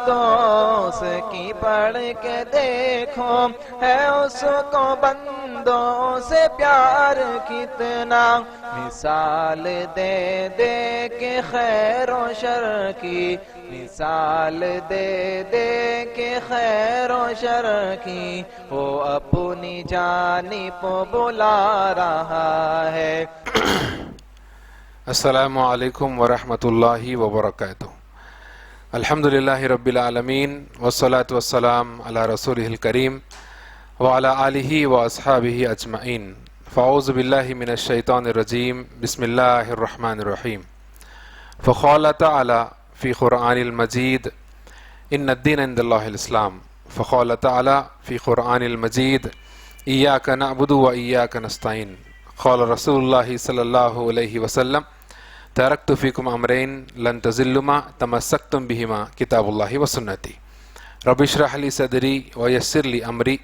دوست کی پڑھ کے دیکھو ہے اس کو بندوں سے پیار کتنا، مثال دے دے کے خیر و شر کی، مثال دے دے کے خیر و شر کی، وہ اپنی جانب بلا رہا ہے۔ السلام علیکم ورحمۃ اللہ وبرکاتہ۔ الحمدللہ رب العالمین والصلاة والسلام علی رسولہ الکریم وعلی آلہ واصحابہ اجمعین۔ فاعوذ باللہ من الشیطان الرجیم، بسم اللہ الرحمن الرحیم۔ فقال تعالی فی قرآن المجید ان الدین عند اللہ الاسلام۔ فقال تعالی فی قرآن المجید ایاک نعبد و ایاک نستعین۔ قال رسول اللہ صلی اللہ علیہ وسلم ترکت فیکم امرین لن تضلوا ما تمسکتم بہما کتاب اللہ و سنتی۔ رب اشرح لی صدری ویسر لی امری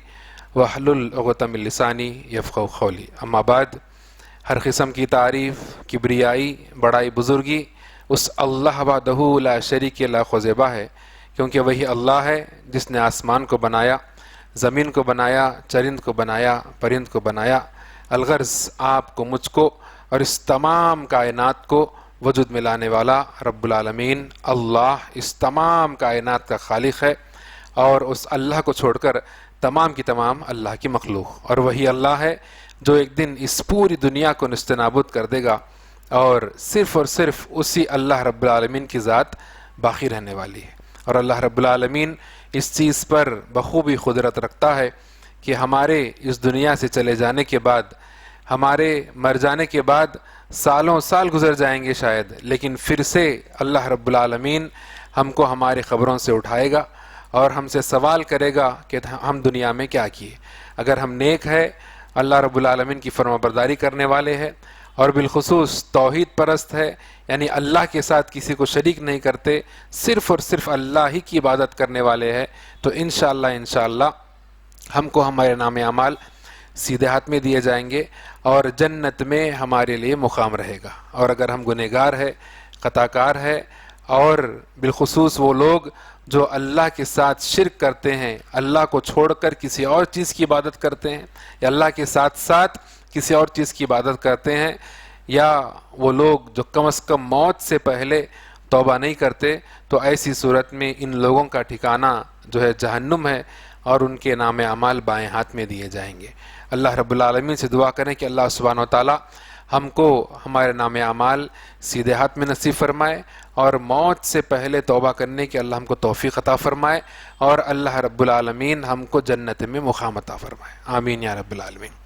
واحلل عقدۃ من لسانی یفقہوا قولی۔ اما بعد، ہر قسم کی تعریف، کبریائی، بڑائی، بزرگی اس اللہ وحدہ لا شریک لاہ و زیبہ ہے، کیونکہ وہی اللہ ہے جس نے آسمان کو بنایا، زمین کو بنایا، چرند کو بنایا، پرند کو بنایا۔ الغرض آپ کو، مجھ کو اور اس تمام کائنات کو وجود میں لانے والا رب العالمین اللہ اس تمام کائنات کا خالق ہے، اور اس اللہ کو چھوڑ کر تمام کی تمام اللہ کی مخلوق، اور وہی اللہ ہے جو ایک دن اس پوری دنیا کو نست نابود کر دے گا، اور صرف اسی اللہ رب العالمین کی ذات باقی رہنے والی ہے۔ اور اللہ رب العالمین اس چیز پر بخوبی قدرت رکھتا ہے کہ ہمارے اس دنیا سے چلے جانے کے بعد، ہمارے مر جانے کے بعد سالوں سال گزر جائیں گے شاید، لیکن پھر سے اللہ رب العالمین ہم کو ہماری قبروں سے اٹھائے گا اور ہم سے سوال کرے گا کہ ہم دنیا میں کیا کیے۔ اگر ہم نیک ہے، اللہ رب العالمین کی فرما برداری کرنے والے ہیں، اور بالخصوص توحید پرست ہے، یعنی اللہ کے ساتھ کسی کو شریک نہیں کرتے، صرف اور صرف اللہ ہی کی عبادت کرنے والے ہیں، تو انشاءاللہ ہم کو ہمارے نام اعمال سیدھے ہاتھ میں دیے جائیں گے، اور جنت میں ہمارے لیے مقام رہے گا۔ اور اگر ہم گنہگار ہے، خطا کار ہے، اور بالخصوص وہ لوگ جو اللہ کے ساتھ شرک کرتے ہیں، اللہ کو چھوڑ کر کسی اور چیز کی عبادت کرتے ہیں، یا اللہ کے ساتھ ساتھ کسی اور چیز کی عبادت کرتے ہیں، یا وہ لوگ جو کم از کم موت سے پہلے توبہ نہیں کرتے، تو ایسی صورت میں ان لوگوں کا ٹھکانہ جو ہے جہنم ہے، اور ان کے نام اعمال بائیں ہاتھ میں دیے جائیں گے۔ اللہ رب العالمین سے دعا کریں کہ اللہ سبحانہ و تعالی ہم کو ہمارے نام اعمال سیدھے ہاتھ میں نصیب فرمائے، اور موت سے پہلے توبہ کرنے کی اللہ ہم کو توفیق عطا فرمائے، اور اللہ رب العالمین ہم کو جنت میں مقام عطا فرمائے، آمین یا رب العالمین۔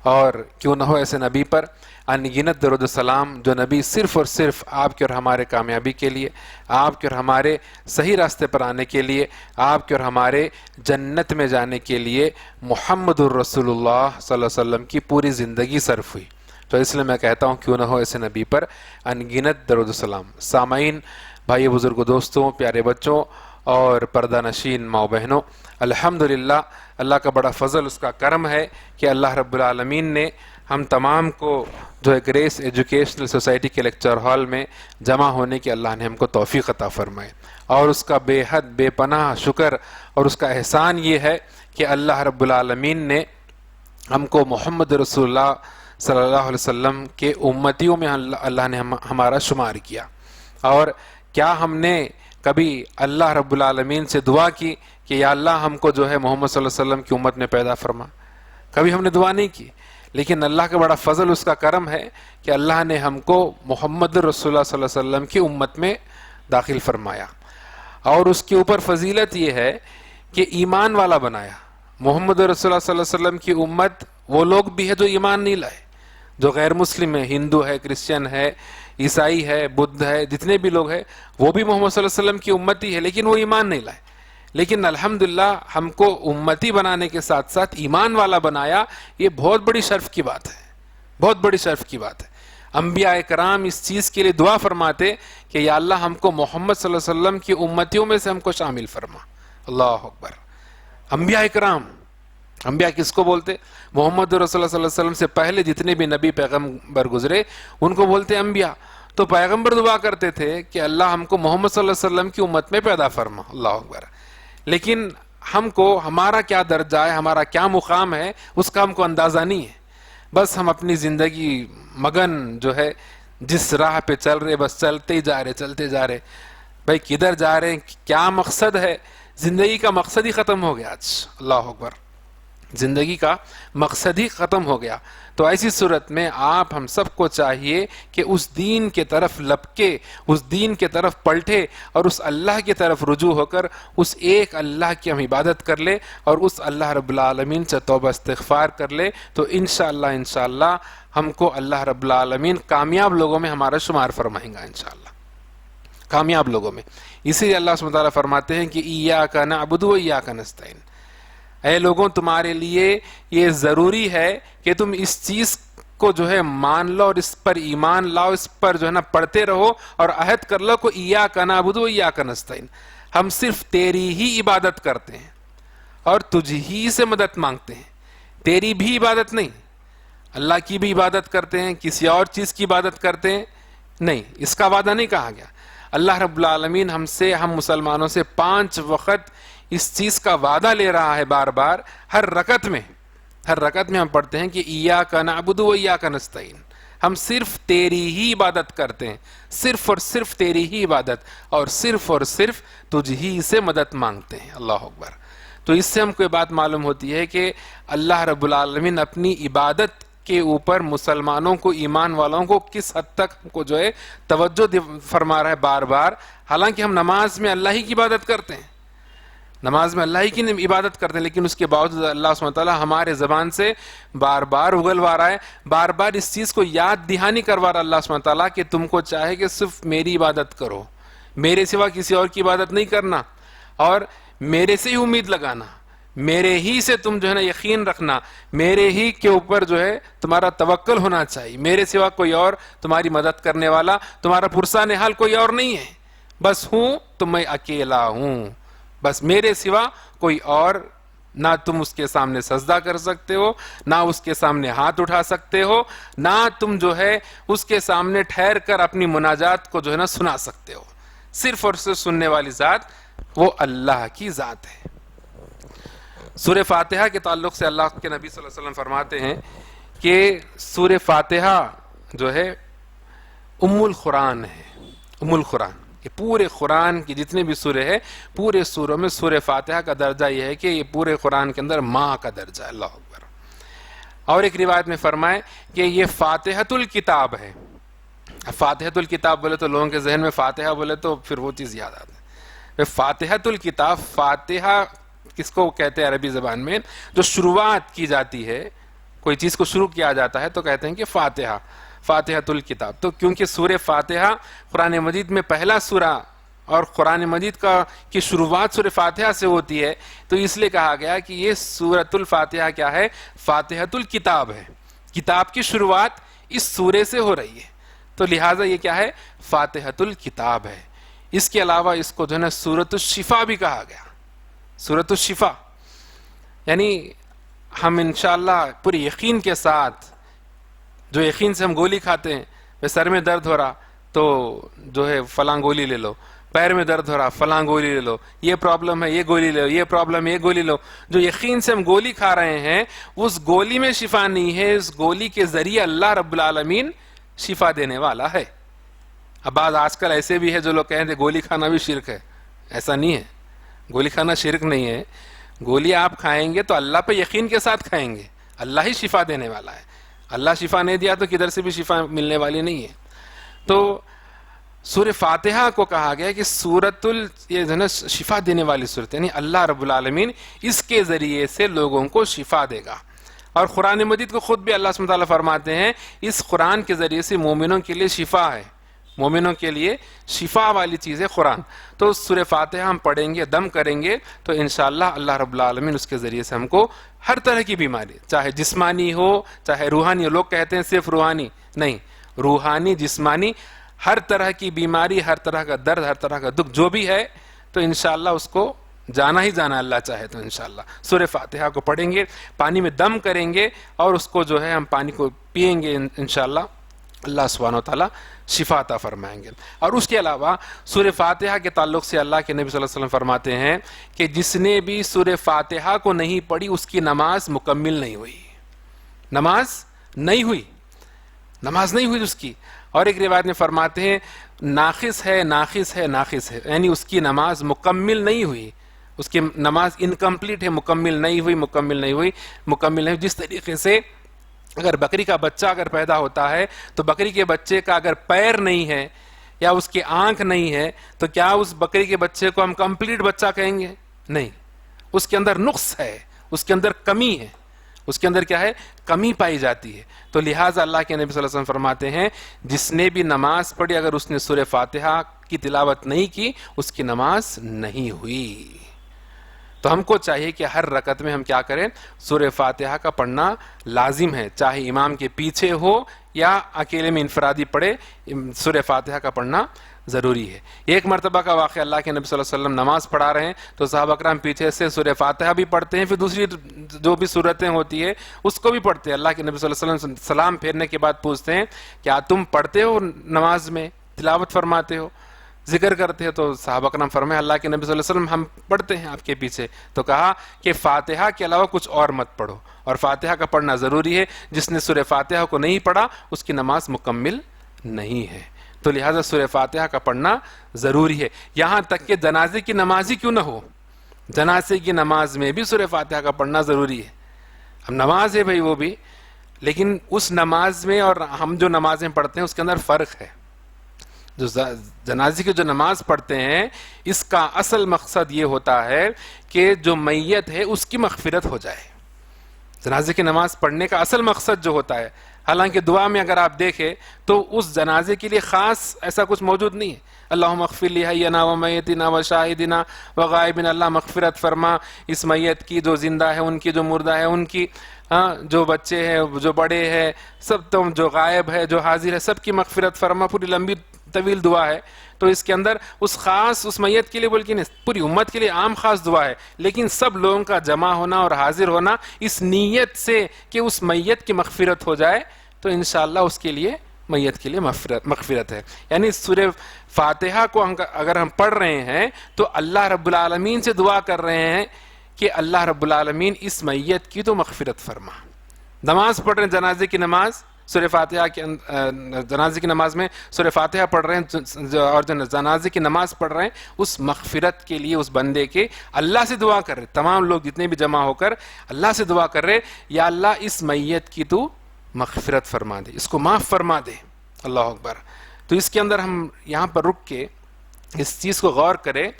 اور کیوں نہ ہو ایسے نبی پر ان گنت درود و سلام، جو نبی صرف اور صرف آپ کے اور ہمارے کامیابی کے لیے، آپ کے اور ہمارے صحیح راستے پر آنے کے لیے، آپ کے اور ہمارے جنت میں جانے کے لیے محمد الرسول اللہ صلی اللہ علیہ وسلم کی پوری زندگی صرف ہوئی، تو اس لیے میں کہتا ہوں کیوں نہ ہو ایسے نبی پر ان گنت درود و سلام۔ سامعین، بھائی بزرگوں، دوستوں، پیارے بچوں اور پردہ نشین ماؤ بہنوں، الحمدللہ اللہ کا بڑا فضل، اس کا کرم ہے کہ اللہ رب العالمین نے ہم تمام کو جو ہے گریس ایجوکیشنل سوسائٹی کے لیکچر ہال میں جمع ہونے کی اللہ نے ہم کو توفیق عطا فرمائے، اور اس کا بے حد بے پناہ شکر اور اس کا احسان یہ ہے کہ اللہ رب العالمین نے ہم کو محمد رسول اللہ صلی اللہ علیہ وسلم کے امتیوں میں اللہ نے ہمارا شمار کیا۔ اور کیا ہم نے کبھی اللہ رب العالمین سے دعا کی کہ یا اللہ ہم کو جو ہے محمد صلی اللہ علیہ وسلم کی امت میں پیدا فرما؟ کبھی ہم نے دعا نہیں کی، لیکن اللہ کا بڑا فضل، اس کا کرم ہے کہ اللہ نے ہم کو محمد رسول اللہ صلی اللہ علیہ وسلم کی امت میں داخل فرمایا، اور اس کے اوپر فضیلت یہ ہے کہ ایمان والا بنایا۔ محمد رسول اللہ صلی اللہ علیہ وسلم کی امت وہ لوگ بھی ہے جو ایمان نہیں لائے، جو غیر مسلم ہے، ہندو ہے، کرسچن ہے، عیسائی ہے، بدھ ہے، جتنے بھی لوگ ہیں وہ بھی محمد صلی اللہ علیہ وسلم کی امتی ہے، لیکن وہ ایمان نہیں لائے۔ لیکن الحمدللہ ہم کو امتی بنانے کے ساتھ ساتھ ایمان والا بنایا، یہ بہت بڑی شرف کی بات ہے، بہت بڑی شرف کی بات ہے۔ انبیاء کرام اس چیز کے لیے دعا فرماتے کہ یا اللہ ہم کو محمد صلی اللہ علیہ وسلم کی امتیوں میں سے ہم کو شامل فرما۔ اللہ اکبر۔ انبیاء کرام، انبیاء کس کو بولتے؟ محمد رسول اللہ صلی اللہ علیہ وسلم سے پہلے جتنے بھی نبی پیغمبر گزرے ان کو بولتے انبیاء۔ تو پیغمبر دعا کرتے تھے کہ اللہ ہم کو محمد صلی اللہ علیہ وسلم کی امت میں پیدا فرما. اللہ اکبر. لیکن ہم کو ہمارا کیا درجہ ہے, ہمارا کیا مقام ہے, اس کا ہم کو اندازہ نہیں ہے. بس ہم اپنی زندگی مگن جو ہے جس راہ پہ چل رہے, بس چلتے ہی جا رہے. بھائی کدھر جا رہے ہیں, کیا مقصد ہے؟ زندگی کا مقصد ہی ختم ہو گیا آج. اللہ اکبر. زندگی کا مقصد ہی ختم ہو گیا. تو ایسی صورت میں آپ ہم سب کو چاہیے کہ اس دین کے طرف لپکے, اس دین کے طرف پلٹے, اور اس اللہ کی طرف رجوع ہو کر اس ایک اللہ کی ہم عبادت کر لے, اور اس اللہ رب العالمین سے توبہ استغفار کر لے. تو انشاءاللہ ہم کو اللہ رب العالمین کامیاب لوگوں میں ہمارا شمار فرمائیں گا انشاءاللہ, کامیاب لوگوں میں. اسی لیے اللہ سبحانہ وتعالیٰ فرماتے ہیں کہ ایاک نعبد و ایاک نستعین. اے لوگوں, تمہارے لیے یہ ضروری ہے کہ تم اس چیز کو جو ہے مان لو, اور اس پر ایمان لاؤ, اس پر جو ہے نا پڑھتے رہو, اور عہد کر لو کہ ایاک نعبد و ایاک نستعین, ہم صرف تیری ہی عبادت کرتے ہیں اور تجھ ہی سے مدد مانگتے ہیں. تیری بھی عبادت نہیں, اللہ کی بھی عبادت کرتے ہیں, کسی اور چیز کی عبادت کرتے ہیں نہیں, اس کا وعدہ نہیں کہا گیا. اللہ رب العالمین ہم مسلمانوں سے 5 وقت اس چیز کا وعدہ لے رہا ہے بار بار. ہر رکعت میں ہم پڑھتے ہیں کہ ایاک نعبد و ایاک نستعین, ہم صرف تیری ہی عبادت کرتے ہیں, صرف اور صرف تیری ہی عبادت, اور صرف تجھ ہی سے مدد مانگتے ہیں. اللہ اکبر. تو اس سے ہم کو یہ بات معلوم ہوتی ہے کہ اللہ رب العالمین اپنی عبادت کے اوپر مسلمانوں کو, ایمان والوں کو کس حد تک کو جو ہے توجہ فرما رہا ہے بار بار. حالانکہ ہم نماز میں اللہ ہی کی عبادت کرتے ہیں, لیکن اس کے باوجود اللہ سبحانہ وتعالیٰ ہمارے زبان سے بار بار اگلوا رہا ہے, بار بار اس چیز کو یاد دہانی کروا رہا ہے اللہ سبحانہ وتعالیٰ کہ تم کو چاہے کہ صرف میری عبادت کرو, میرے سوا کسی اور کی عبادت نہیں کرنا, اور میرے سے ہی امید لگانا, میرے ہی سے تم جو ہے نا یقین رکھنا, میرے ہی کے اوپر جو ہے تمہارا توکل ہونا چاہیے. میرے سوا کوئی اور تمہاری مدد کرنے والا, تمہارا پرسان حال کوئی اور نہیں ہے. بس ہوں تو میں اکیلا ہوں, بس میرے سوا کوئی اور, نہ تم اس کے سامنے سجدہ کر سکتے ہو, نہ اس کے سامنے ہاتھ اٹھا سکتے ہو, نہ تم جو ہے اس کے سامنے ٹھہر کر اپنی مناجات کو جو ہے نا سنا سکتے ہو. صرف اور صرف سننے والی ذات وہ اللہ کی ذات ہے. سورہ فاتحہ کے تعلق سے اللہ کے نبی صلی اللہ علیہ وسلم فرماتے ہیں کہ سورہ فاتحہ جو ہے ام القرآن ہے. ام القرآن, کہ پورے قرآن کی جتنے بھی سورے ہیں, پورے سوروں میں سورہ فاتحہ کا درجہ یہ ہے کہ یہ پورے قرآن کے اندر ماں کا درجہ ہے. اللہ اکبر. اور ایک روایت میں فرمائے کہ یہ فاتحۃ الکتاب ہے. فاتحۃ الکتاب بولے تو لوگوں کے ذہن میں فاتحہ بولے تو پھر وہ چیز یاد آتی ہے. فاتحۃ الکتاب, فاتحہ کس کو کہتے ہیں عربی زبان میں؟ جو شروعات کی جاتی ہے, کوئی چیز کو شروع کیا جاتا ہے تو کہتے ہیں کہ فاتحہ, فاتحۃ الکتاب. تو کیونکہ سورہ فاتحہ قرآن مجید میں پہلا سورہ, اور قرآن مجید کی شروعات سورہ فاتحہ سے ہوتی ہے, تو اس لیے کہا گیا کہ یہ سورۃ الفاتحہ کیا ہے؟ فاتحۃ الکتاب ہے. کتاب کی شروعات اس سورے سے ہو رہی ہے, تو لہٰذا یہ کیا ہے؟ فاتحۃ الکتاب ہے. اس کے علاوہ اس کو جو ہے نا سورۃ الشفا بھی کہا گیا. سورۃ الشفا یعنی ہم انشاءاللہ پوری یقین کے ساتھ, جو یقین سے ہم گولی کھاتے ہیں, سر میں درد ہو رہا تو جو ہے فلاں گولی لے لو, پیر میں درد ہو رہا فلاں گولی لے لو, یہ پرابلم ہے یہ گولی لے لو, یہ پرابلم ہے یہ گولی لو. جو یقین سے ہم گولی کھا رہے ہیں اس گولی میں شفا نہیں ہے, اس گولی کے ذریعے اللہ رب العالمین شفا دینے والا ہے. اب بعض آج کل ایسے بھی ہے جو لوگ کہیں گے گولی کھانا بھی شرک ہے. ایسا نہیں ہے, گولی کھانا شرک نہیں ہے. گولی آپ کھائیں گے تو اللہ پہ یقین کے ساتھ کھائیں گے, اللہ ہی شفا دینے والا ہے. اللہ شفا نہیں دیا تو کدھر سے بھی شفا ملنے والی نہیں ہے. تو سورہ فاتحہ کو کہا گیا کہ یہ جو ہے نا شفا دینے والی صورت, یعنی اللہ رب العالمین اس کے ذریعے سے لوگوں کو شفا دے گا. اور قرآن مجید کو خود بھی اللہ سبحانہ وتعالیٰ فرماتے ہیں اس قرآن کے ذریعے سے مومنوں کے لیے شفا ہے, مومنوں کے لیے شفا والی چیز ہے قرآن. تو سورہ فاتحہ ہم پڑھیں گے, دم کریں گے, تو انشاءاللہ اللہ رب العالمین اس کے ذریعے سے ہم کو ہر طرح کی بیماری, چاہے جسمانی ہو چاہے روحانی ہو, لوگ کہتے ہیں صرف روحانی نہیں, روحانی جسمانی ہر طرح کی بیماری, ہر طرح کا درد, ہر طرح کا دکھ جو بھی ہے, تو انشاءاللہ اس کو جانا ہی جانا, اللہ چاہے تو انشاءاللہ سورہ فاتحہ کو پڑھیں گے, پانی میں دم کریں گے, اور اس کو جو ہے ہم پانی کو پئیں گے انشاءاللہ, اللہ سبحانہ و تعالیٰ شفا عطا فرمائیں گے۔ اور اس کے علاوہ سورہ فاتحہ کے تعلق سے اللہ کے نبی صلی اللہ علیہ وسلم فرماتے ہیں کہ جس نے بھی سورہ فاتحہ کو نہیں پڑھی اس کی نماز مکمل نہیں ہوئی، نماز نہیں ہوئی، نماز نہیں ہوئی اس کی۔ اور ایک روایت میں فرماتے ہیں ناقص ہے، ناقص ہے، ناقص ہے، یعنی اس کی نماز مکمل نہیں ہوئی، اس کی نماز انکمپلیٹ ہے، مکمل نہیں ہوئی، مکمل نہیں ہوئی، مکمل نہیں ہوئی۔ جس طریقے سے اگر بکری کا بچہ اگر پیدا ہوتا ہے تو بکری کے بچے کا اگر پیر نہیں ہے یا اس کی آنکھ نہیں ہے تو کیا اس بکری کے بچے کو ہم کمپلیٹ بچہ کہیں گے؟ نہیں، اس کے اندر نقص ہے، اس کے اندر کمی ہے، اس کے اندر کیا ہے؟ کمی پائی جاتی ہے۔ تو لہٰذا اللہ کے نبی صلی اللہ علیہ وسلم فرماتے ہیں جس نے بھی نماز پڑھی اگر اس نے سورہ فاتحہ کی تلاوت نہیں کی اس کی نماز نہیں ہوئی۔ تو ہم کو چاہیے کہ ہر رکعت میں ہم کیا کریں؟ سورہ فاتحہ کا پڑھنا لازم ہے، چاہے امام کے پیچھے ہو یا اکیلے میں انفرادی پڑھے، سورہ فاتحہ کا پڑھنا ضروری ہے۔ ایک مرتبہ کا واقعہ، اللہ کے نبی صلی اللہ علیہ وسلم نماز پڑھا رہے ہیں تو صحابہ کرام پیچھے سے سورہ فاتحہ بھی پڑھتے ہیں، پھر دوسری جو بھی صورتیں ہوتی ہے اس کو بھی پڑھتے ہیں۔ اللہ کے نبی صلی اللہ علیہ وسلم سلام پھیرنے کے بعد پوچھتے ہیں کیا تم پڑھتے ہو نماز میں، تلاوت فرماتے ہو، ذکر کرتے ہیں؟ تو صحابہ کرام فرمائے اللہ کے نبی صلی اللہ علیہ وسلم ہم پڑھتے ہیں آپ کے پیچھے۔ تو کہا کہ فاتحہ کے علاوہ کچھ اور مت پڑھو، اور فاتحہ کا پڑھنا ضروری ہے، جس نے سورہ فاتحہ کو نہیں پڑھا اس کی نماز مکمل نہیں ہے۔ تو لہٰذا سورہ فاتحہ کا پڑھنا ضروری ہے، یہاں تک کہ جنازے کی نماز ہی کیوں نہ ہو، جنازے کی نماز میں بھی سورہ فاتحہ کا پڑھنا ضروری ہے۔ اب نماز ہے بھائی وہ بھی، لیکن اس نماز میں اور ہم جو نمازیں پڑھتے ہیں اس کے اندر فرق ہے۔ جو جنازے کی جو نماز پڑھتے ہیں اس کا اصل مقصد یہ ہوتا ہے کہ جو میت ہے اس کی مغفرت ہو جائے۔ جنازے کی نماز پڑھنے کا اصل مقصد جو ہوتا ہے، حالانکہ دعا میں اگر آپ دیکھیں تو اس جنازے کے لیے خاص ایسا کچھ موجود نہیں ہے، اللہم اغفر لی حینا و میتنا و شاہدنا و غائبنا، اللہ مغفرت فرما اس میت کی، جو زندہ ہے ان کی، جو مردہ ہے ان کی، جو بچے ہیں، جو بڑے ہیں، سب تم جو غائب ہے، جو حاضر ہے، سب کی مغفرت فرما۔ پوری لمبی طویل دعا ہے، تو اس کے اندر اس خاص اس میت کے لیے بلکہ نہیں، پوری امت کے لیے عام خاص دعا ہے، لیکن سب لوگوں کا جمع ہونا اور حاضر ہونا اس نیت سے کہ اس میت کی مغفرت ہو جائے، تو انشاءاللہ اس کے لیے میت کے لیے مغفرت ہے۔ یعنی سورہ فاتحہ کو اگر ہم پڑھ رہے ہیں تو اللہ رب العالمین سے دعا کر رہے ہیں کہ اللہ رب العالمین اس میت کی تو مغفرت فرما۔ نماز پڑھ رہے ہیں، جنازے کی نماز، سورہ فاتحہ کے جنازے کی نماز میں سورہ فاتحہ پڑھ رہے ہیں اور جنازے کی نماز پڑھ رہے ہیں، اس مغفرت کے لیے اس بندے کے اللہ سے دعا کر رہے، تمام لوگ جتنے بھی جمع ہو کر اللہ سے دعا کر رہے یا اللہ اس میت کی تو مغفرت فرما دے، اس کو معاف فرما دے۔ اللہ اکبر۔ تو اس کے اندر ہم یہاں پر رک کے اس چیز کو غور کریں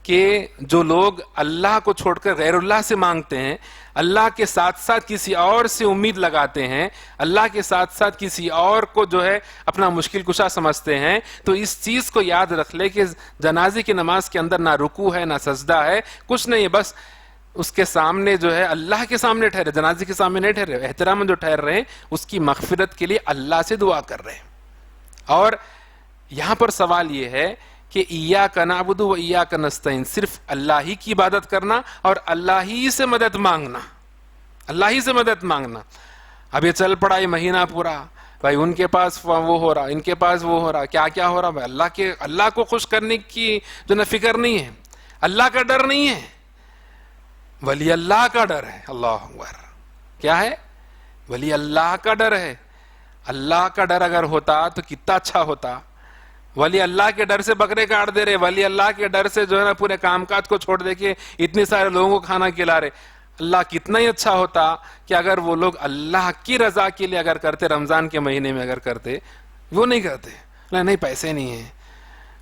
کہ جو لوگ اللہ کو چھوڑ کر غیر اللہ سے مانگتے ہیں، اللہ کے ساتھ ساتھ کسی اور سے امید لگاتے ہیں، اللہ کے ساتھ ساتھ کسی اور کو جو ہے اپنا مشکل کشا سمجھتے ہیں، تو اس چیز کو یاد رکھ لے کہ جنازے کی نماز کے اندر نہ رکوع ہے، نہ سجدہ ہے، کچھ نہیں ہے، بس اس کے سامنے جو ہے اللہ کے سامنے ٹھہرے، جنازے کے سامنے نہیں ٹھہرے، احترام جو ٹھہر رہے ہیں اس کی مغفرت کے لیے اللہ سے دعا کر رہے ہیں۔ اور یہاں پر سوال یہ ہے کہ ایاک نعبد و ایاک نستعین، صرف اللہ ہی کی عبادت کرنا اور اللہ ہی سے مدد مانگنا، اللہ ہی سے مدد مانگنا۔ اب یہ چل پڑا یہ مہینہ پورا، بھائی ان کے پاس وہ ہو رہا، ان کے پاس وہ ہو رہا، کیا کیا ہو رہا، بھائی اللہ کو خوش کرنے کی جو نہ فکر نہیں ہے، اللہ کا ڈر نہیں ہے، ولی اللہ کا ڈر ہے۔ اللہ اکبر۔ کیا ہے؟ ولی اللہ کا ڈر ہے۔ اللہ کا ڈر اگر ہوتا تو کتنا اچھا ہوتا۔ ولی اللہ کے ڈر سے بکرے کاٹ دے رہے، ولی اللہ کے ڈر سے جو ہے نا پورے کام کاج کو چھوڑ دے کے اتنے سارے لوگوں کو کھانا کھلا رہے۔ اللہ کتنا ہی اچھا ہوتا کہ اگر وہ لوگ اللہ کی رضا کے لیے اگر کرتے، رمضان کے مہینے میں اگر کرتے، وہ نہیں کرتے، نہیں پیسے نہیں ہیں،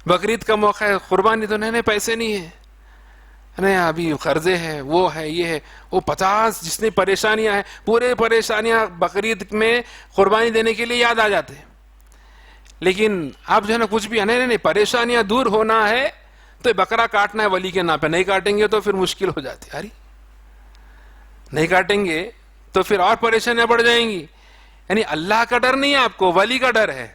بقرعید کا موقع ہے قربانی تو نہیں پیسے نہیں ہیں، نہیں ابھی قرضے ہیں، وہ ہے یہ ہے وہ 50 جتنی پریشانیاں ہیں، پورے پریشانیاں بقرعید میں قربانی دینے کے لیے یاد آ جاتے ہیں۔ لیکن اب جو ہے نا کچھ بھی ہے، نہیں پریشانیاں دور ہونا ہے تو بکرا کاٹنا ہے ولی کے نام پہ، نہیں کاٹیں گے تو پھر مشکل ہو جاتی ہے، نہیں کاٹیں گے تو پھر اور پریشانیاں بڑھ جائیں گی۔ یعنی اللہ کا ڈر نہیں ہے آپ کو، ولی کا ڈر ہے۔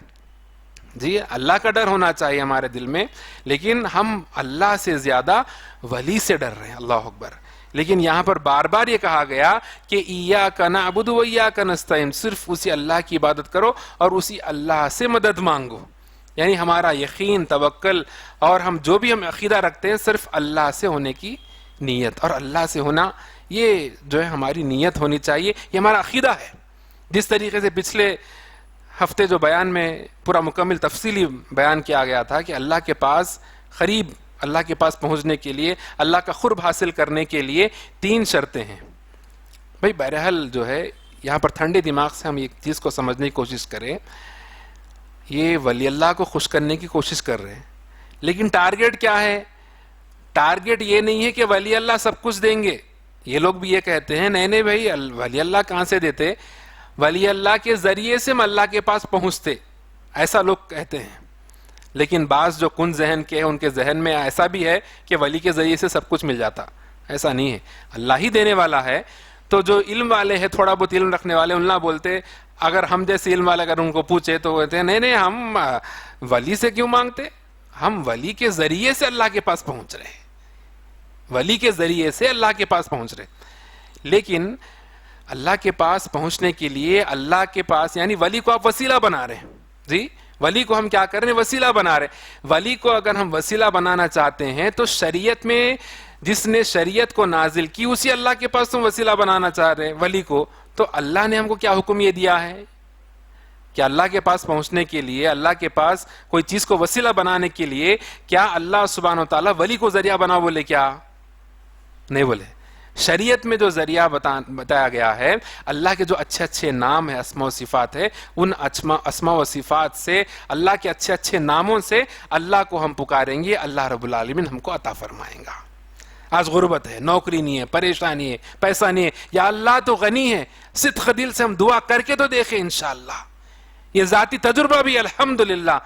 جی اللہ کا ڈر ہونا چاہیے ہمارے دل میں، لیکن ہم اللہ سے زیادہ ولی سے ڈر رہے ہیں۔ اللہ اکبر۔ لیکن یہاں پر بار بار یہ کہا گیا کہ ایاک نعبد و ایاک نستعین، صرف اسی اللہ کی عبادت کرو اور اسی اللہ سے مدد مانگو. یعنی ہمارا یقین، توکل اور ہم جو بھی ہم عقیدہ رکھتے ہیں صرف اللہ سے ہونے کی نیت، اور اللہ سے ہونا یہ جو ہے ہماری نیت ہونی چاہیے، یہ ہمارا عقیدہ ہے. جس طریقے سے پچھلے ہفتے جو بیان میں پورا مکمل تفصیلی بیان کیا گیا تھا کہ اللہ کے پاس قریب، اللہ کے پاس پہنچنے کے لیے، اللہ کا قرب حاصل کرنے کے لیے 3 شرطیں ہیں. بھئی بہرحال جو ہے یہاں پر ٹھنڈے دماغ سے ہم ایک چیز کو سمجھنے کی کوشش کریں، یہ ولی اللہ کو خوش کرنے کی کوشش کر رہے ہیں، لیکن ٹارگٹ کیا ہے؟ ٹارگٹ یہ نہیں ہے کہ ولی اللہ سب کچھ دیں گے. یہ لوگ بھی یہ کہتے ہیں نہیں بھائی ولی اللہ کہاں سے دیتے، ولی اللہ کے ذریعے سے ہم اللہ کے پاس پہنچتے، ایسا لوگ کہتے ہیں. لیکن بعض جو کن ذہن کے ہیں ان کے ذہن میں ایسا بھی ہے کہ ولی کے ذریعے سے سب کچھ مل جاتا. ایسا نہیں ہے، اللہ ہی دینے والا ہے. تو جو علم والے ہیں، تھوڑا بہت علم رکھنے والے، ان نہ بولتے، اگر ہم جیسے علم والے اگر ان کو پوچھے تو کہتے ہیں نہیں ہم ولی سے کیوں مانگتے، ہم ولی کے ذریعے سے اللہ کے پاس پہنچ رہے ہیں، ولی کے ذریعے سے اللہ کے پاس پہنچ رہے. لیکن اللہ کے پاس پہنچنے کے لیے اللہ کے پاس یعنی ولی کو آپ وسیلہ بنا رہے ہیں. جی ولی کو ہم کیا کر رہے ہیں؟ وسیلہ بنا رہے ہیں. ولی کو اگر ہم وسیلہ بنانا چاہتے ہیں تو شریعت میں جس نے شریعت کو نازل کی اسی اللہ کے پاس تم وسیلہ بنانا چاہ رہے ہیں ولی کو. تو اللہ نے ہم کو کیا حکم یہ دیا ہے کہ اللہ کے پاس پہنچنے کے لیے، اللہ کے پاس کوئی چیز کو وسیلہ بنانے کے لیے کیا اللہ سبحانہ و تعالیٰ ولی کو ذریعہ بنا بولے؟ کیا نہیں بولے. شریعت میں جو ذریعہ بتایا گیا ہے، اللہ کے جو اچھے اچھے نام ہیں، اسماء و صفات ہے، ان اسماء و صفات سے، اللہ کے اچھے اچھے ناموں سے اللہ کو ہم پکاریں گے، اللہ رب العالمین ہم کو عطا فرمائیں گا. آج غربت ہے، نوکری نہیں ہے، پریشانی ہے، پیسہ نہیں ہے، یا اللہ تو غنی ہے. صدق دل سے ہم دعا کر کے تو دیکھیں انشاءاللہ. یہ ذاتی تجربہ بھی الحمدللہ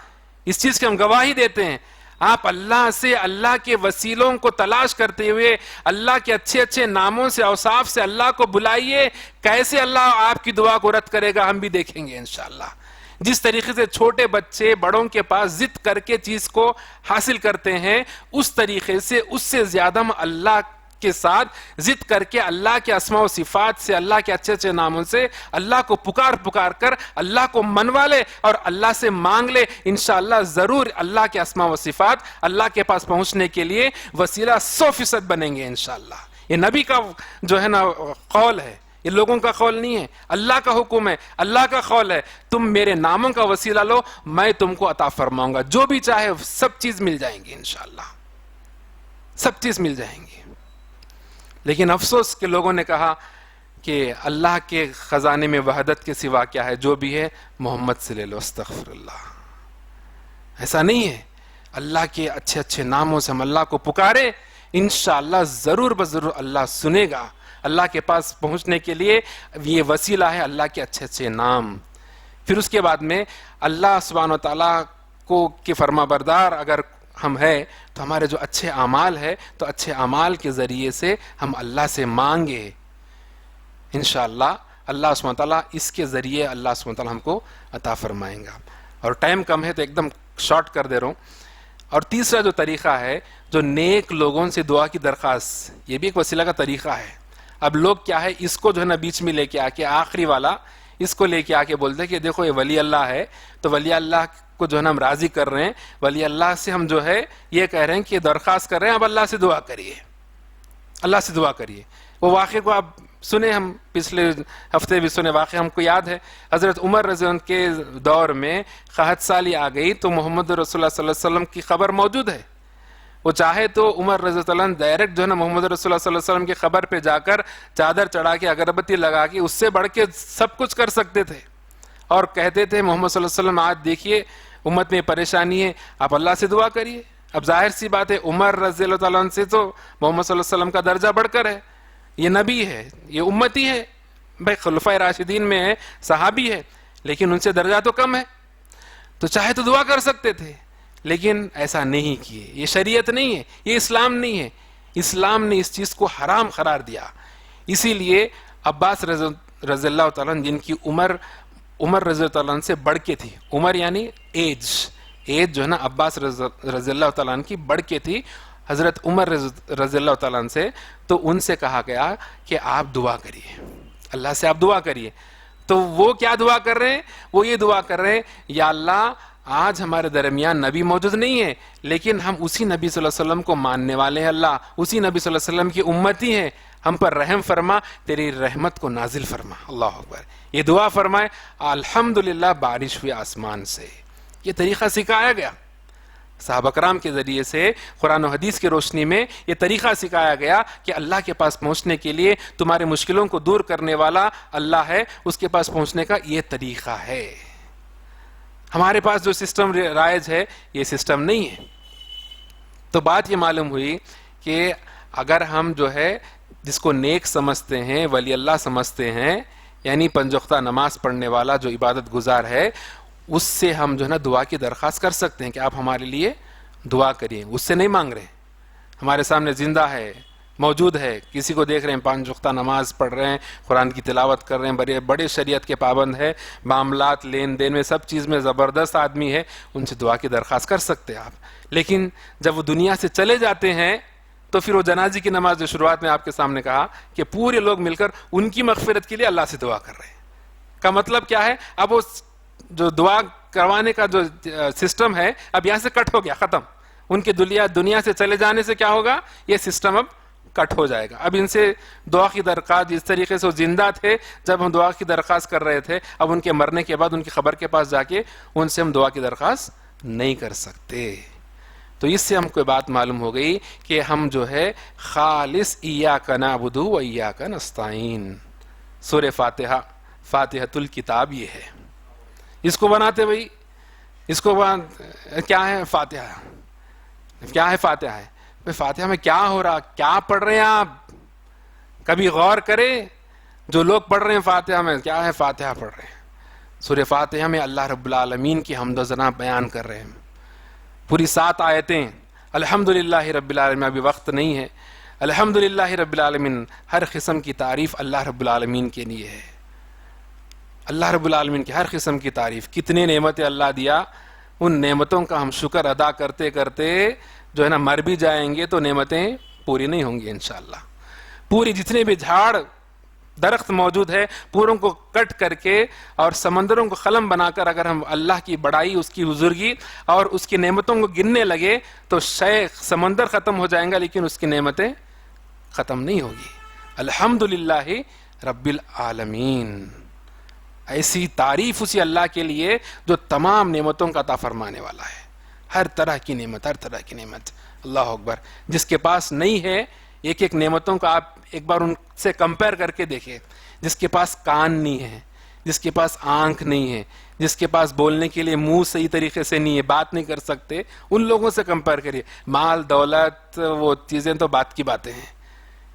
اس چیز کی ہم گواہی دیتے ہیں. آپ اللہ سے، اللہ کے وسیلوں کو تلاش کرتے ہوئے، اللہ کے اچھے اچھے ناموں سے، اوصاف سے اللہ کو بلائیے. کیسے اللہ آپ کی دعا کو رد کرے گا ہم بھی دیکھیں گے انشاءاللہ. جس طریقے سے چھوٹے بچے بڑوں کے پاس ضد کر کے چیز کو حاصل کرتے ہیں، اس طریقے سے اس سے زیادہ ہم اللہ کے ساتھ ضد کر کے اللہ کے اسماء و صفات سے، اللہ کے اچھے اچھے ناموں سے اللہ کو پکار کر اللہ کو منوا لے اور اللہ سے مانگ لے. انشاءاللہ ضرور اللہ کے اسماء و صفات اللہ کے پاس پہنچنے کے لیے وسیلہ 100% بنیں گے انشاءاللہ. یہ نبی کا جو ہے نا قول ہے، یہ لوگوں کا قول نہیں ہے، اللہ کا حکم ہے، اللہ کا قول ہے. تم میرے ناموں کا وسیلہ لو، میں تم کو عطا فرماؤں گا. جو بھی چاہے سب چیز مل جائیں گی انشاءاللہ، سب چیز مل جائیں گی. لیکن افسوس کہ لوگوں نے کہا کہ اللہ کے خزانے میں وحدت کے سوا کیا ہے، جو بھی ہے محمد سے لے لو. استغفر اللہ. ایسا نہیں ہے. اللہ کے اچھے اچھے ناموں سے ہم اللہ کو پکارے، انشاءاللہ ضرور بضرور اللہ سنے گا. اللہ کے پاس پہنچنے کے لیے یہ وسیلہ ہے اللہ کے اچھے اچھے نام. پھر اس کے بعد میں اللہ سبحانہ و تعالیٰ کو کے فرما بردار اگر ہم ہے تو ہمارے جو اچھے اعمال ہے تو اچھے اعمال کے ذریعے سے ہم اللہ سے مانگے انشاءاللہ. اللہ سبحانہ تعالیٰ اس کے ذریعے اللہ سبحانہ تعالیٰ ہم کو عطا فرمائیں گا. اور ٹائم کم ہے تو ایک دم شارٹ کر دے رہا ہوں. اور تیسرا جو طریقہ ہے، جو نیک لوگوں سے دعا کی درخواست، یہ بھی ایک وسیلہ کا طریقہ ہے. اب لوگ کیا ہے، اس کو جو ہے نا بیچ میں لے کے آ کے، آخری والا اس کو لے کے آ کے بولتے کہ دیکھو یہ ولی اللہ ہے، تو ولی اللہ کو جو ہے نا ہم راضی کر رہے ہیں، ولی اللہ سے ہم جو ہے یہ کہہ رہے ہیں کہ درخواست کر رہے ہیں، اب اللہ سے دعا کریے، اللہ سے دعا کریے. وہ واقعے کو آپ سنے، ہم پچھلے ہفتے بھی سنے. واقعہ ہم کو یاد ہے، حضرت عمر رضی اللہ عنہ کے دور میں قحط سالی آ گئی تو محمد رسول اللہ صلی اللہ علیہ وسلم کی خبر موجود ہے. وہ چاہے تو عمر رضی اللہ عنہ ڈائریکٹ جو ہے نا محمد رسول اللہ صلی اللہ علیہ وسلم کی خبر پہ جا کر چادر چڑھا کے اگربتی لگا کے اس سے بڑھ کے سب کچھ کر سکتے تھے، اور کہتے تھے محمد صلی اللہ علیہ وسلم آج دیکھیے امت میں پریشانی ہے، آپ اللہ سے دعا کریے. اب ظاہر سی بات ہے عمر رضی اللہ تعالیٰ عنہ سے تو محمد صلی اللہ علیہ وسلم کا درجہ بڑھ کر ہے، یہ نبی ہے، یہ امتی ہے. بھائی خلفائے راشدین میں ہے، صحابی ہے، لیکن ان سے درجہ تو کم ہے، تو چاہے تو دعا کر سکتے تھے، لیکن ایسا نہیں کیے. یہ شریعت نہیں ہے، یہ اسلام نہیں ہے. اسلام نے اس چیز کو حرام قرار دیا. اسی لیے عباس رضی اللہ تعالیٰ عنہ، جن کی عمر رضی اللہ عنہ سے بڑھ کے تھی، عمر یعنی ایج جو ہے نا عباس رضی اللہ تعالیٰ عنہ کی بڑھ کے تھی. حضرت عمر رضی اللہ تعالیٰ عنہ سے، تو ان سے کہا گیا کہ آپ دعا کریے، اللہ سے آپ دعا کریے. تو وہ کیا دعا کر رہے ہیں؟ وہ یہ دعا کر رہے ہیں، یا اللہ آج ہمارے درمیان نبی موجود نہیں ہے، لیکن ہم اسی نبی صلی اللہ علیہ وسلم کو ماننے والے ہیں، اللہ اسی نبی صلی اللہ علیہ وسلم کی امتی ہیں، ہم پر رحم فرما، تیری رحمت کو نازل فرما. اللہ اکبر. یہ دعا فرمائے. الحمدللہ بارش ہوئی آسمان سے. یہ طریقہ سکھایا گیا صحابہ کرام کے ذریعے سے، قرآن و حدیث کی روشنی میں یہ طریقہ سکھایا گیا کہ اللہ کے پاس پہنچنے کے لیے تمہارے مشکلوں کو دور کرنے والا اللہ ہے، اس کے پاس پہنچنے کا یہ طریقہ ہے. ہمارے پاس جو سسٹم رائج ہے یہ سسٹم نہیں ہے. تو بات یہ معلوم ہوئی کہ اگر ہم جو ہے جس کو نیک سمجھتے ہیں، ولی اللہ سمجھتے ہیں، یعنی پنج وقتہ نماز پڑھنے والا جو عبادت گزار ہے، اس سے ہم جو ہے نا دعا کی درخواست کر سکتے ہیں کہ آپ ہمارے لیے دعا کریے. اس سے نہیں مانگ رہے، ہمارے سامنے زندہ ہے، موجود ہے، کسی کو دیکھ رہے ہیں پانچ وقتہ نماز پڑھ رہے ہیں، قرآن کی تلاوت کر رہے ہیں، بڑے بڑے شریعت کے پابند ہے، معاملات لین دین میں سب چیز میں زبردست آدمی ہے، ان سے دعا کی درخواست کر سکتے ہیں آپ. لیکن جب وہ دنیا سے چلے جاتے ہیں تو پھر وہ جنازے کی نماز جو شروعات میں آپ کے سامنے کہا کہ پورے لوگ مل کر ان کی مغفرت کے لیے اللہ سے دعا کر رہے ہیں. کا مطلب کیا ہے؟ اب وہ جو دعا کروانے کا جو سسٹم ہے اب یہاں سے کٹ ہو گیا، ختم. ان کے دنیا سے چلے جانے سے کیا ہوگا؟ یہ سسٹم اب کٹ ہو جائے گا. اب ان سے دعا کی درخواست، جس طریقے سے وہ زندہ تھے جب ہم دعا کی درخواست کر رہے تھے، اب ان کے مرنے کے بعد ان کی خبر کے پاس جا کے ان سے ہم دعا کی درخواست نہیں کر سکتے. تو اس سے ہم کو بات معلوم ہو گئی کہ ہم جو ہے خالص ایاک نعبد و ایاک نستعین. سورہ فاتحہ، فاتحۃ الکتاب یہ ہے. اس کو بناتے بھائی، اس کو کیا ہے فاتحہ؟ کیا ہے فاتحہ؟ ہے فاتحہ میں کیا ہو رہا، کیا پڑھ رہے ہیں آپ؟ کبھی غور کریں جو لوگ پڑھ رہے ہیں فاتحہ میں، کیا ہے فاتحہ پڑھ رہے ہیں؟ سورہ فاتحہ میں اللہ رب العالمین کی حمد و ثنا بیان کر رہے ہیں، پوری 7 آیتیں. الحمدللہ رب العالمین، ابھی وقت نہیں ہے. الحمدللہ رب العالمین، ہر قسم کی تعریف اللہ رب العالمین کے لیے ہے. اللہ رب العالمین کی ہر قسم کی تعریف. کتنے نعمتیں اللہ دیا، ان نعمتوں کا ہم شکر ادا کرتے کرتے جو ہے نا مر بھی جائیں گے تو نعمتیں پوری نہیں ہوں گی انشاءاللہ. پوری جتنے بھی جھاڑ درخت موجود ہے پوروں کو کٹ کر کے اور سمندروں کو قلم بنا کر اگر ہم اللہ کی بڑائی، اس کی بزرگی اور اس کی نعمتوں کو گننے لگے تو شیخ سمندر ختم ہو جائیں گا لیکن اس کی نعمتیں ختم نہیں ہوگی. الحمدللہ رب العالمین. ایسی تعریف اسی اللہ کے لیے جو تمام نعمتوں کا عطا فرمانے والا ہے. ہر طرح کی نعمت، ہر طرح کی نعمت. اللہ اکبر. جس کے پاس نہیں ہے ایک ایک نعمتوں کا آپ ایک بار ان سے کمپیئر کر کے دیکھیں. جس کے پاس کان نہیں ہے، جس کے پاس آنکھ نہیں ہے، جس کے پاس بولنے کے لیے منہ صحیح طریقے سے نہیں ہے، بات نہیں کر سکتے، ان لوگوں سے کمپیئر کریے. مال دولت وہ چیزیں تو بات کی باتیں ہیں.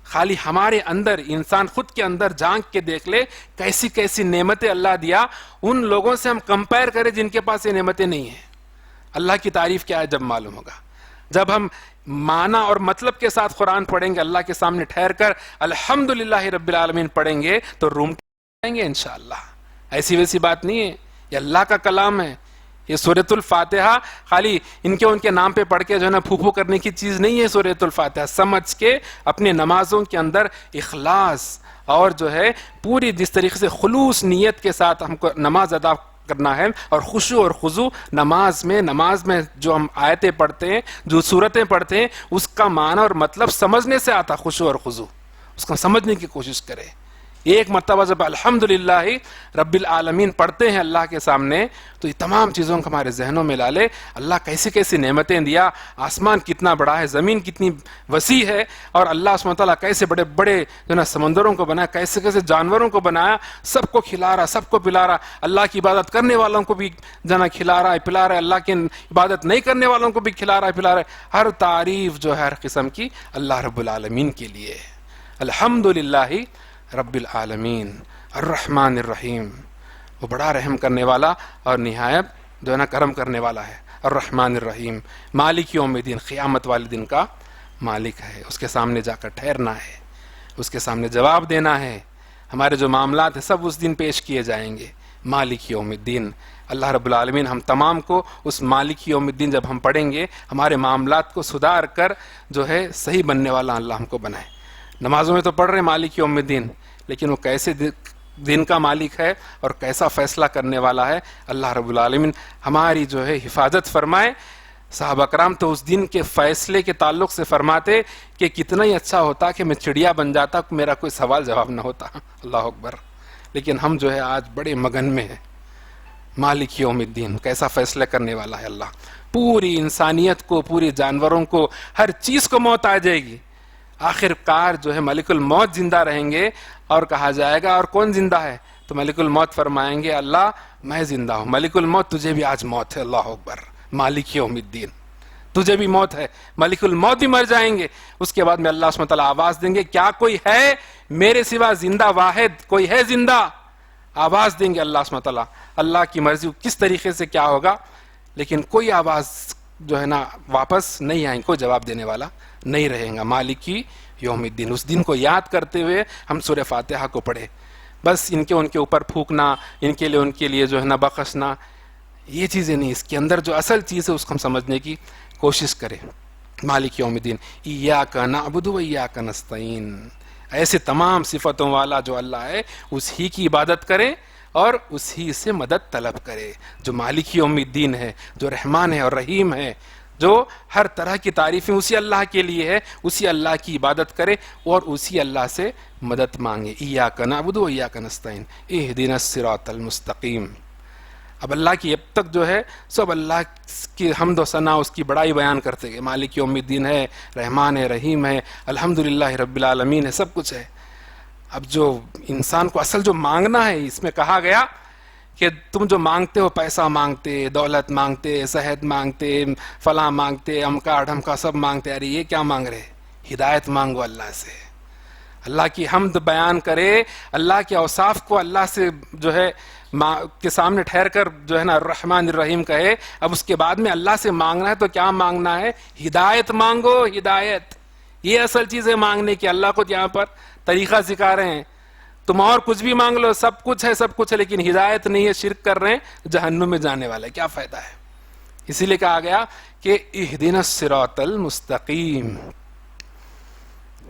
خالی ہمارے اندر، انسان خود کے اندر جھانک کے دیکھ لے کیسی کیسی نعمتیں اللہ دیا. ان لوگوں سے ہم کمپیئر کریں جن کے پاس یہ نعمتیں نہیں ہیں. اللہ کی تعریف کیا ہے جب معلوم ہوگا. جب ہم معنی اور مطلب کے ساتھ قرآن پڑھیں گے، اللہ کے سامنے ٹھہر کر الحمدللہ رب العالمین پڑھیں گے تو روم جائیں گے انشاءاللہ. ایسی ویسی بات نہیں ہے، یہ اللہ کا کلام ہے. یہ سورۃ الفاتحہ خالی ان کے نام پہ پڑھ کے جو ہے نا پھو کرنے کی چیز نہیں ہے. سورۃ الفاتحہ سمجھ کے اپنے نمازوں کے اندر اخلاص اور جو ہے پوری جس طریقے سے خلوص نیت کے ساتھ ہم کو نماز ادا کرنا ہے. اور خشوع اور خضوع نماز میں جو ہم آیتیں پڑھتے ہیں، جو سورتیں پڑھتے ہیں، اس کا معنی اور مطلب سمجھنے سے آتا. خشوع اور خضوع اس کو سمجھنے کی کوشش کرے. ایک مرتبہ جب الحمدللہ رب العالمین پڑھتے ہیں اللہ کے سامنے تو یہ تمام چیزوں کو ہمارے ذہنوں میں لا لے. اللہ کیسی کیسی نعمتیں دیا، آسمان کتنا بڑا ہے، زمین کتنی وسیع ہے، اور اللہ سبحانہ وتعالیٰ کیسے بڑے بڑے جو نا سمندروں کو بنایا، کیسے کیسے جانوروں کو بنایا، سب کو کھلا رہا، سب کو پلا رہا. اللہ کی عبادت کرنے والوں کو بھی جو نا کھلا رہا ہے، پلا رہا ہے. اللہ کی عبادت نہیں کرنے والوں کو بھی کھلا رہا ہے، پلا رہا ہے. ہر تعریف جو ہے ہر قسم کی اللہ رب العالمین کے لیے ہے. الحمدللہ رب العالمین الرحمن الرحیم. وہ بڑا رحم کرنے والا اور نہایت جو ہے نا کرم کرنے والا ہے. الرحمن الرحیم. مالک یوم الدین، قیامت والے دن کا مالک ہے. اس کے سامنے جا کر ٹھہرنا ہے، اس کے سامنے جواب دینا ہے. ہمارے جو معاملات ہیں سب اس دن پیش کیے جائیں گے. مالک یوم الدین. اللہ رب العالمین ہم تمام کو اس مالک یوم الدین جب ہم پڑھیں گے ہمارے معاملات کو سدھار کر جو ہے صحیح بننے والا اللہ ہم کو بنائے. نمازوں میں تو پڑھ رہے ہیں مالک یوم الدین، لیکن وہ کیسے دن کا مالک ہے اور کیسا فیصلہ کرنے والا ہے، اللہ رب العالمین ہماری جو ہے حفاظت فرمائے. صحابہ کرام تو اس دن کے فیصلے کے تعلق سے فرماتے کہ کتنا ہی اچھا ہوتا کہ میں چڑیا بن جاتا، میرا کوئی سوال جواب نہ ہوتا. اللہ اکبر. لیکن ہم جو ہے آج بڑے مگن میں ہیں. مالک یوم الدین کیسا فیصلہ کرنے والا ہے اللہ. پوری انسانیت کو، پوری جانوروں کو، ہر چیز کو موت آ جائے گی. آخر کار جو ہے ملک الموت زندہ رہیں گے اور کہا جائے گا اور کون زندہ ہے؟ تو ملک الموت فرمائیں گے اللہ میں زندہ ہوں. ملک الموت تجھے بھی آج موت ہے. اللہ اکبر. مالک یوم الدین تجھے بھی موت ہے. ملک الموت بھی مر جائیں گے. اس کے بعد میں اللہ سبحانہ وتعالی آواز دیں گے کیا کوئی ہے میرے سوا زندہ؟ واحد کوئی ہے زندہ؟ آواز دیں گے اللہ سبحانہ وتعالی. اللہ کی مرضی کس طریقے سے کیا ہوگا، لیکن کوئی آواز جو ہے نا واپس نہیں آئیں، کوئی جواب دینے والا نہیں رہے گا. مالک یوم الدین. اس دن کو یاد کرتے ہوئے ہم سورہ فاتحہ کو پڑھے. بس ان کے اوپر پھونکنا، ان کے لیے جو ہے نا بخشنا، یہ چیزیں نہیں. اس کے اندر جو اصل چیز ہے اس کو ہم سمجھنے کی کوشش کریں. مالک یوم الدین ایاک نعبد و ایاک نستعین. ایسے تمام صفتوں والا جو اللہ ہے اس ہی کی عبادت کریں اور اسی سے مدد طلب کرے. جو مالک یوم الدین ہے، جو رحمان ہے اور رحیم ہے، جو ہر طرح کی تعریفیں اسی اللہ کے لیے ہے، اسی اللہ کی عبادت کرے اور اسی اللہ سے مدد مانگے. ایاک نعبد و ایاک نستعین اہدنا الصراط المستقیم. اب اللہ کی اب تک جو ہے سب اللہ کی حمد و ثنا، اس کی بڑائی بیان کرتے گئے. مالک یوم الدین ہے، رحمان ہے، رحیم ہے، الحمدللہ رب العالمین ہے، سب کچھ ہے. اب جو انسان کو اصل جو مانگنا ہے، اس میں کہا گیا کہ تم جو مانگتے ہو، پیسہ مانگتے، دولت مانگتے، صحت مانگتے، فلاں مانگتے، امکا ڈھمکا سب مانگتے، ارے یہ کیا مانگ رہے؟ ہدایت مانگو اللہ سے. اللہ کی حمد بیان کرے، اللہ کے اوصاف کو اللہ سے جو ہے کے سامنے ٹھہر کر جو ہے نا الرحمن الرحیم کہے. اب اس کے بعد میں اللہ سے مانگنا ہے تو کیا مانگنا ہے؟ ہدایت مانگو. ہدایت یہ اصل چیز ہے مانگنے کی. اللہ کو یہاں پر طریقہ سکھا رہے ہیں. تم اور کچھ بھی مانگ لو، سب کچھ ہے، لیکن ہدایت نہیں ہے، شرک کر رہے ہیں، جہنم میں جانے والا ہے، کیا فائدہ ہے؟ اسی لیے کہا گیا کہ اہدنا الصراط المستقیم.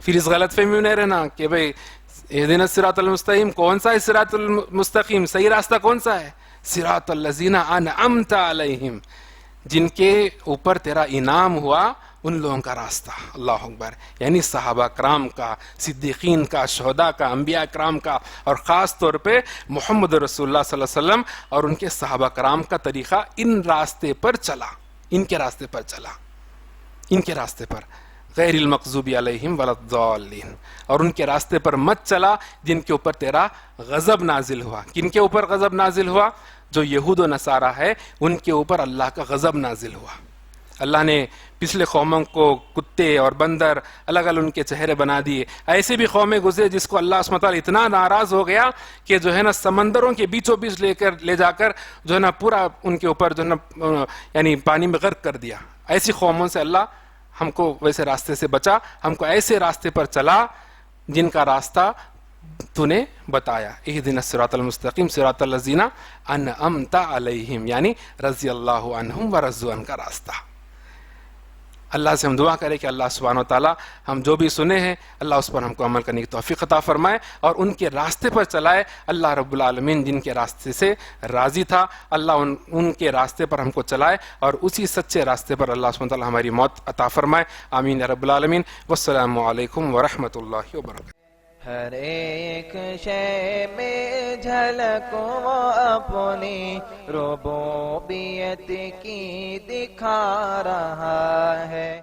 پھر اس غلط فہمی میں نہیں رہنا کہ بھئی اہدنا الصراط المستقیم کون سا ہے؟ صراط المستقیم صحیح راستہ کون سا ہے؟ صراط الذین انعمت علیہم، جن کے اوپر تیرا انعام ہوا ان لوگوں کا راستہ. اللہ اکبر. یعنی صحابہ کرام کا، صدیقین کا، شہداء کا، انبیاء کرام کا، اور خاص طور پہ محمد رسول اللہ صلی اللہ علیہ وسلم اور ان کے صحابہ کرام کا طریقہ ان راستے پر چلا، ان کے راستے پر چلا، ان کے راستے پر. غیر المغضوب علیہم ولا الضالین. اور ان کے راستے پر مت چلا جن کے اوپر تیرا غضب نازل ہوا. کن کے اوپر غضب نازل ہوا؟ جو یہود و نصارہ ہے ان کے اوپر اللہ کا غضب نازل ہوا. اللہ نے پچھلے قوموں کو کتے اور بندر الگ الگ ان کے چہرے بنا دیے. ایسے بھی قومیں گزرے جس کو اللہ سبحانہ وتعالی اتنا ناراض ہو گیا کہ جو ہے نا سمندروں کے بیچوں بیچ لے جا کر جو ہے نا پورا ان کے اوپر جو ہے نا یعنی پانی میں غرق کر دیا. ایسی قوموں سے اللہ ہم کو ویسے راستے سے بچا، ہم کو ایسے راستے پر چلا جن کا راستہ تو نے بتایا. اہدنا الصراط المستقیم صراط الذین انعمت علیہم، یعنی رضی اللہ عنہم ورضوا عنہ کا راستہ. اللہ سے ہم دعا کریں کہ اللہ سبحانہ وتعالی ہم جو بھی سنے ہیں اللہ اس پر ہم کو عمل کرنے کی توفیق عطا فرمائے اور ان کے راستے پر چلائے. اللہ رب العالمین جن کے راستے سے راضی تھا اللہ ان کے راستے پر ہم کو چلائے اور اسی سچے راستے پر اللہ سبحانہ وتعالی ہماری موت عطا فرمائے. آمین یا رب العالمین. والسلام علیکم ورحمۃ اللہ وبرکاتہ. ہر ایک شے میں جھلک وہ اپنی ربوبیت کی دکھا رہا ہے.